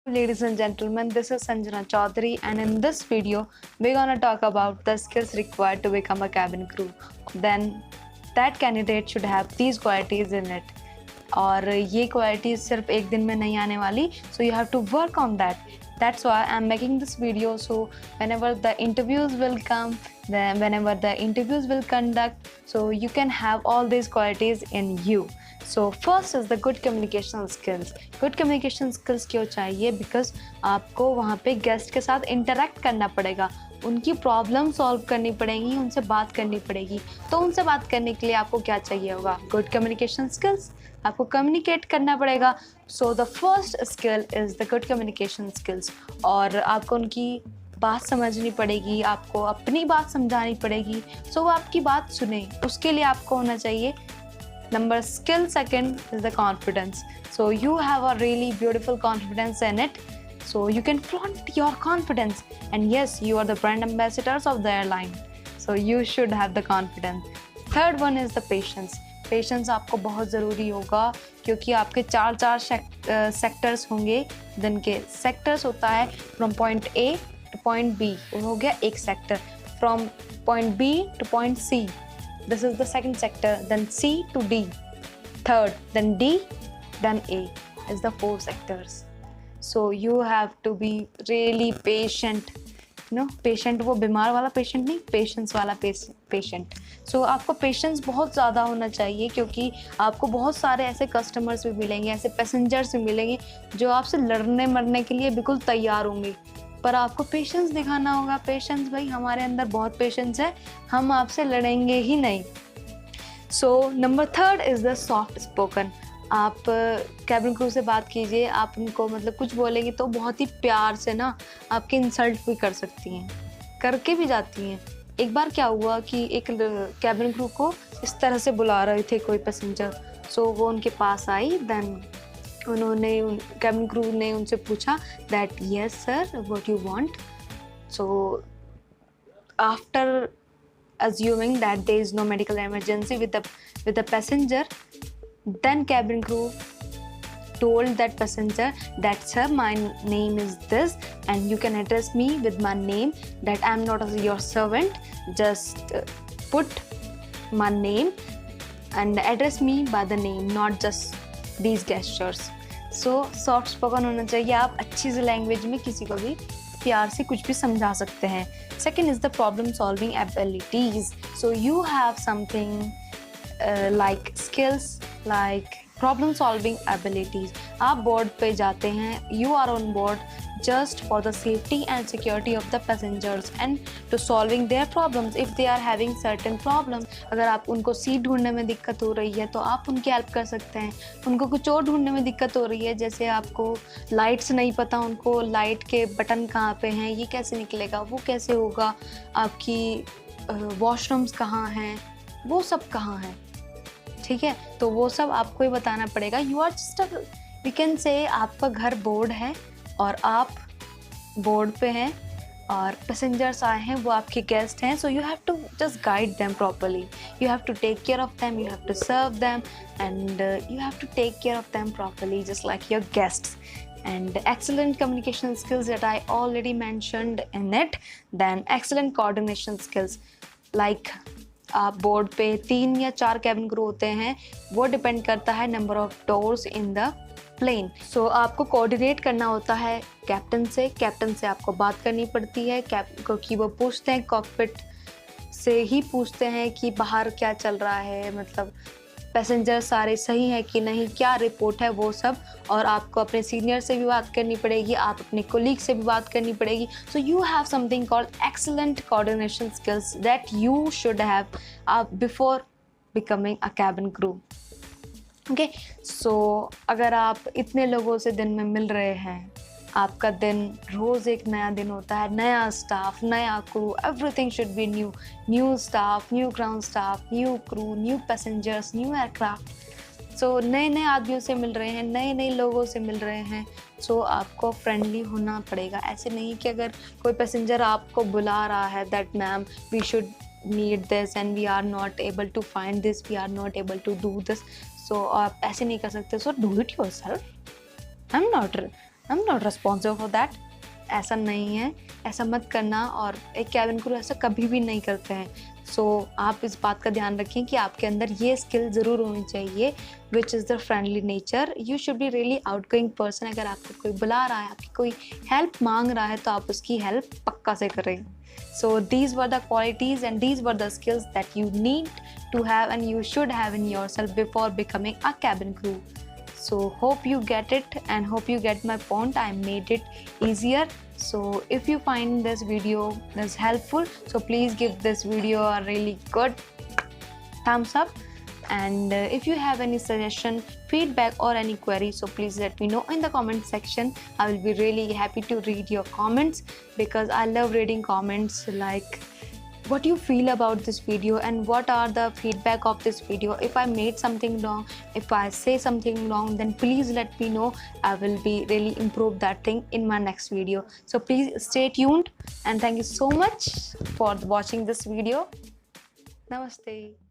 Ladies and gentlemen, this is Sanjana Chaudhary, and in this video, we're gonna talk about the skills required to become a cabin crew. Then, that candidate should have these qualities in it. और ये qualities सिर्फ एक दिन में नहीं आने वाली, so you have to work on that. That's why I'm making this video. So whenever the interviews will come, then whenever the interviews will conduct, so you can have all these qualities in you. So first is the good communication skills. Good communication skills क्यों चाहिए? Because आपको वहाँ पे guest के साथ interact करना पड़ेगा, उनकी प्रॉब्लम सॉल्व करनी पड़ेगी, उनसे बात करनी पड़ेगी. तो उनसे बात करने के लिए आपको क्या चाहिए होगा? Good communication skills. आपको कम्युनिकेट करना पड़ेगा. So the first skill is the good communication skills. और आपको उनकी बात समझनी पड़ेगी, आपको अपनी बात समझानी पड़ेगी, सो वो आपकी बात सुने. उसके लिए आपको होना चाहिए number skill. Second is the confidence. So you have a really beautiful confidence in it, so you can flaunt your confidence. And yes, you are the brand ambassadors of the airline, so you should have the confidence. Third one is the patience. Patience आपको बहुत ज़रूरी होगा, क्योंकि आपके चार sectors होंगे. दिन के सेक्टर्स होता है from point A to point B, वो हो गया एक sector. From point B to point C, this is the second sector. Then C to D, third. Then D, then A is the 4 sectors. So you have to be really patient. Patient वो बीमार वाला patient नहीं, patience वाला patient. So आपको patience बहुत ज़्यादा होना चाहिए, क्योंकि आपको बहुत सारे ऐसे customers भी मिलेंगे, ऐसे passengers भी मिलेंगे जो आपसे लड़ने मरने के लिए बिल्कुल तैयार होंगे, पर आपको पेशेंस दिखाना होगा. पेशेंस, भाई हमारे अंदर बहुत पेशेंस है, हम आपसे लड़ेंगे ही नहीं. So number third is the soft spoken. आप कैबिन क्रू से बात कीजिए, आप उनको मतलब कुछ बोलेंगे तो बहुत ही प्यार से ना आपके इंसल्ट भी कर सकती हैं, करके भी जाती हैं. एक बार क्या हुआ कि एक कैबिन क्रू को इस तरह से बुला रहे थे कोई पैसेंजर. सो वो उनके पास आई. देन उन्होंने कैबिन क्रू ने उनसे पूछा that yes sir, what you want. So after assuming that there is no medical emergency with the passenger, then cabin crew told that passenger that sir, my name is this and you can address me with my name, that I'm not your servant, just put my name and address me by the name, not just these gestures. So soft spoken होना चाहिए. आप अच्छी सी language में किसी को भी प्यार से कुछ भी समझा सकते हैं. Second is the problem solving abilities. So you have something like skills like problem solving abilities. आप बोर्ड पे जाते हैं, you are on board just for the safety and security of the passengers and to solving their problems if they are having certain problems. अगर आप उनको seat ढूंढने में दिक्कत हो रही है तो आप उनकी हेल्प कर सकते हैं. उनको कुछ और ढूंढने में दिक्कत हो रही है, जैसे आपको लाइट्स नहीं पता, उनको लाइट के बटन कहाँ पे हैं, ये कैसे निकलेगा, वो कैसे होगा, आपकी वॉशरूम्स कहाँ हैं, वो सब कहाँ हैं, ठीक है, तो वो सब आपको ही बताना पड़ेगा. You are just we can say आपका घर बोर्ड है और आप बोर्ड पे हैं और पैसेंजर्स आए हैं, वो आपके गेस्ट हैं. So you have to just guide them properly, you have to take care of them, you have to serve them and you have to take care of them properly just like your guests. And excellent communication skills that I already mentioned in it. Then excellent coordination skills like आप board पे 3 या 4 cabin crew होते हैं, वो depend करता है number of doors in the plane. So आपको coordinate करना होता है कैप्टन से आपको बात करनी पड़ती है, क्योंकि वो पूछते हैं, कॉकपिट से ही पूछते हैं कि बाहर क्या चल रहा है, मतलब पैसेंजर सारे सही हैं कि नहीं, क्या रिपोर्ट है, वो सब. और आपको अपने सीनियर से भी बात करनी पड़ेगी, आप अपने कोलीग से भी बात करनी पड़ेगी. So you have something called excellent coordination skills that you should have before becoming a cabin crew. Okay, so अगर आप इतने लोगों से दिन में मिल रहे हैं, आपका दिन रोज़ एक नया दिन होता है, नया स्टाफ, नया crew, everything should be new. New staff, new ground staff, new crew, new passengers, new aircraft. So नए आदमियों से मिल रहे हैं, नए लोगों से मिल रहे हैं. सो आपको फ्रेंडली होना पड़ेगा. ऐसे नहीं कि अगर कोई पैसेंजर आपको बुला रहा है that ma'am we should need this and we are not able to find this, we are not able to do this. So आप ऐसे नहीं कर सकते. So do it yourself. I am not I am not responsible for that. ऐसा नहीं है, ऐसा मत करना, और एक कैबिन क्रू ऐसा कभी भी नहीं करते हैं। सो आप इस बात का ध्यान रखें कि आपके अंदर ये स्किल ज़रूर होनी चाहिए, which is the friendly nature. You should be really outgoing person. अगर आपको कोई बुला रहा है, आपकी कोई हेल्प मांग रहा है, तो आप उसकी हेल्प पक्का से करें। So these were the qualities and these were the skills that you need to have and you should have in yourself before becoming a cabin crew. So hope you get it and hope you get my point. I made it easier. So if you find this video is helpful, so please give this video a really good thumbs up. And if you have any suggestion, feedback or any query, so please let me know in the comment section. I will be really happy to read your comments, because I love reading comments, like what you feel about this video and what are the feedback of this video. If I made something wrong, if I say something wrong, then please let me know. I will be really improve that thing in my next video. So please stay tuned, and thank you so much for watching this video. Namaste.